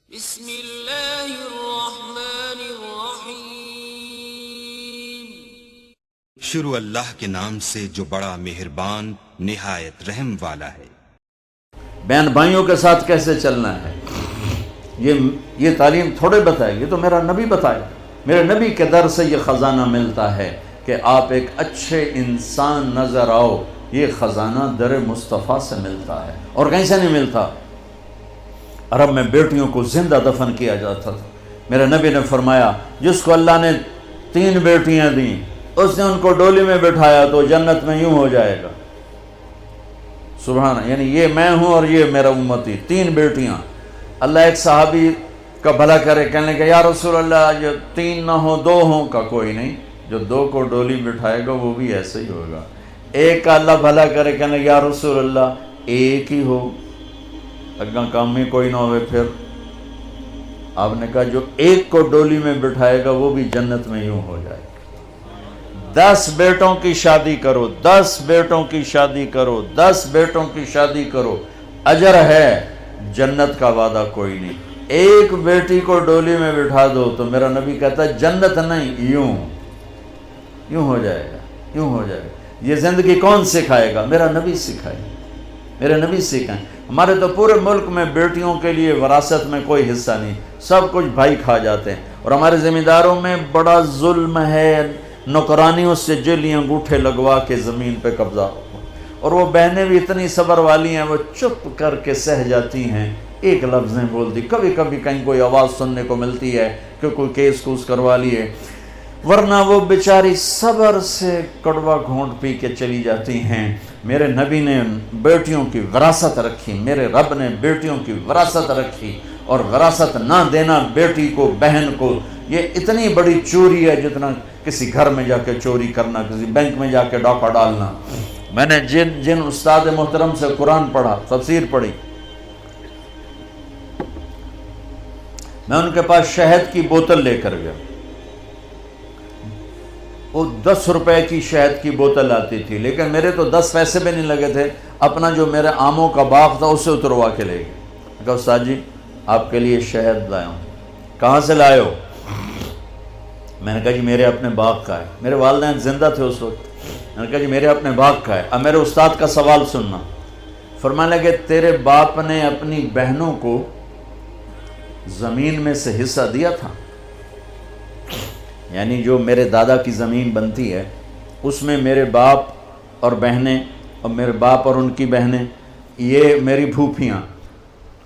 بسم اللہ الرحمن الرحیم۔ شروع اللہ کے نام سے جو بڑا مہربان نہایت رحم والا ہے۔ بہن بھائیوں کے ساتھ کیسے چلنا ہے یہ تعلیم تھوڑے بتائے، یہ تو میرا نبی بتائے۔ میرے نبی کے در سے یہ خزانہ ملتا ہے کہ آپ ایک اچھے انسان نظر آؤ، یہ خزانہ در مصطفیٰ سے ملتا ہے اور کہیں سے نہیں ملتا۔ عرب میں بیٹیوں کو زندہ دفن کیا جاتا تھا۔ میرے نبی نے فرمایا جس کو اللہ نے 3 بیٹیاں دیں اس نے ان کو ڈولی میں بٹھایا تو جنت میں یوں ہو جائے گا۔ سبحان، یعنی یہ میں ہوں اور یہ میرا امتی، 3 بیٹیاں۔ اللہ ایک صحابی کا بھلا کرے، کہنے لگا یا رسول اللہ جو 3 نہ ہوں 2 ہوں، کا کوئی نہیں، جو 2 کو ڈولی بٹھائے گا وہ بھی ایسے ہی ہوگا۔ ایک کا اللہ بھلا کرے، کہنے لگا یا رسول اللہ ایک ہی ہو، اگاں کام میں کوئی نہ ہوئے۔ پھر آپ نے کہا جو ایک کو ڈولی میں بٹھائے گا وہ بھی جنت میں یوں ہو جائے گا۔ 10 بیٹوں کی شادی کرو، 10 بیٹوں کی شادی کرو، 10 بیٹوں کی شادی کرو، اجر ہے، جنت کا وعدہ کوئی نہیں۔ ایک بیٹی کو ڈولی میں بٹھا دو تو میرا نبی کہتا ہے جنت نہیں، یوں ہو جائے گا، یوں ہو جائے گا۔ یہ زندگی کون سکھائے گا؟ میرا نبی سکھائے، میرے نبی سکھائیں۔ ہمارے تو پورے ملک میں بیٹیوں کے لیے وراثت میں کوئی حصہ نہیں، سب کچھ بھائی کھا جاتے ہیں، اور ہمارے ذمہ داروں میں بڑا ظلم ہے، نوکرانیوں سے جیلی انگوٹھے لگوا کے زمین پہ قبضہ، اور وہ بہنیں بھی اتنی صبر والی ہیں، وہ چپ کر کے سہ جاتی ہیں، ایک لفظ نہیں بولتی، کبھی کبھی کہیں کوئی آواز سننے کو ملتی ہے کہ کوئی کیس کوس کروا لیے، ورنہ وہ بیچاری صبر سے کڑوا گھونٹ پی کے چلی جاتی ہیں۔ میرے نبی نے بیٹیوں کی وراثت رکھی، میرے رب نے بیٹیوں کی وراثت رکھی، اور وراثت نہ دینا بیٹی کو، بہن کو، یہ اتنی بڑی چوری ہے جتنا کسی گھر میں جا کے چوری کرنا، کسی بینک میں جا کے ڈاکہ ڈالنا۔ میں نے جن استاد محترم سے قرآن پڑھا، تفسیر پڑھی، میں ان کے پاس شہد کی بوتل لے کر گیا، وہ 10 روپے کی شہد کی بوتل آتی تھی، لیکن میرے تو 10 پیسے بھی نہیں لگے تھے، اپنا جو میرے آموں کا باغ تھا اسے اتروا کے لے گئے۔ میں کہا استاد جی آپ کے لیے شہد لایا ہوں۔ کہاں سے لائے ہو؟ میں نے کہا جی میرے اپنے باغ کا ہے، میرے والدین زندہ تھے اس وقت۔ میں نے کہا جی میرے اپنے باغ کا ہے۔ اب میرے استاد کا سوال سننا۔ فرمانے لگے تیرے باپ نے اپنی بہنوں کو زمین میں سے حصہ دیا تھا؟ یعنی جو میرے دادا کی زمین بنتی ہے اس میں میرے باپ اور بہنیں، اور میرے باپ اور ان کی بہنیں، یہ میری پھوپھیاں،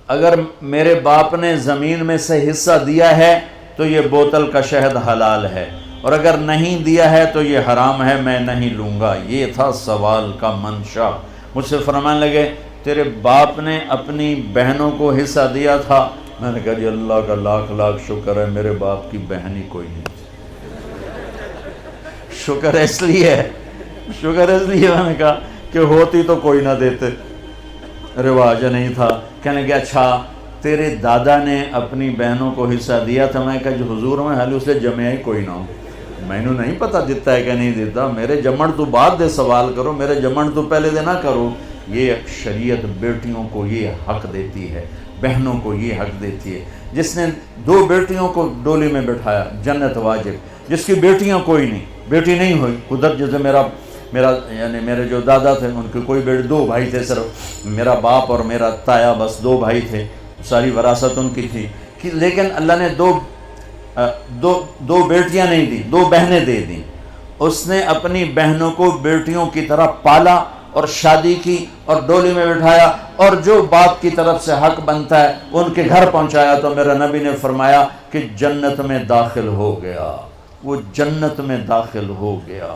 اگر میرے باپ نے زمین میں سے حصہ دیا ہے تو یہ بوتل کا شہد حلال ہے، اور اگر نہیں دیا ہے تو یہ حرام ہے، میں نہیں لوں گا۔ یہ تھا سوال کا منشا۔ مجھ سے فرمانے لگے تیرے باپ نے اپنی بہنوں کو حصہ دیا تھا؟ میں نے کہا جی اللہ کا لاکھ لاکھ شکر ہے میرے باپ کی بہن ہی کوئی نہیں۔ شکر اس لیے میں نے کہا کہ ہوتی تو کوئی نہ دیتے، رواج نہیں تھا۔ کہنے کہ اچھا تیرے دادا نے اپنی بہنوں کو حصہ دیا تھا؟ میں کہا جو حضور میں حال اسے جمعہ ہی کوئی نہ ہو، میں نے نہیں پتا دیتا ہے کہ نہیں دیتا، میرے جمن تو بعد دے سوال کرو، میرے جمن تو پہلے دے نہ کرو۔ یہ شریعت بیٹیوں کو یہ حق دیتی ہے، بہنوں کو یہ حق دیتی ہے۔ جس نے 2 بیٹیوں کو ڈولی میں بٹھایا جنت واجب، جس کی بیٹیاں کوئی نہیں، بیٹی نہیں ہوئی، ادھر جیسے میرا یعنی میرے جو دادا تھے ان کے کوئی بیٹے، 2 بھائی تھے صرف، میرا باپ اور میرا تایا، بس 2 بھائی تھے، ساری وراثت ان کی تھی، لیکن اللہ نے دو بیٹیاں نہیں دی، 2 بہنیں دے دیں۔ اس نے اپنی بہنوں کو بیٹیوں کی طرح پالا اور شادی کی اور ڈولی میں بٹھایا، اور جو باپ کی طرف سے حق بنتا ہے ان کے گھر پہنچایا، تو میرا نبی نے فرمایا کہ جنت میں داخل ہو گیا، وہ جنت میں داخل ہو گیا۔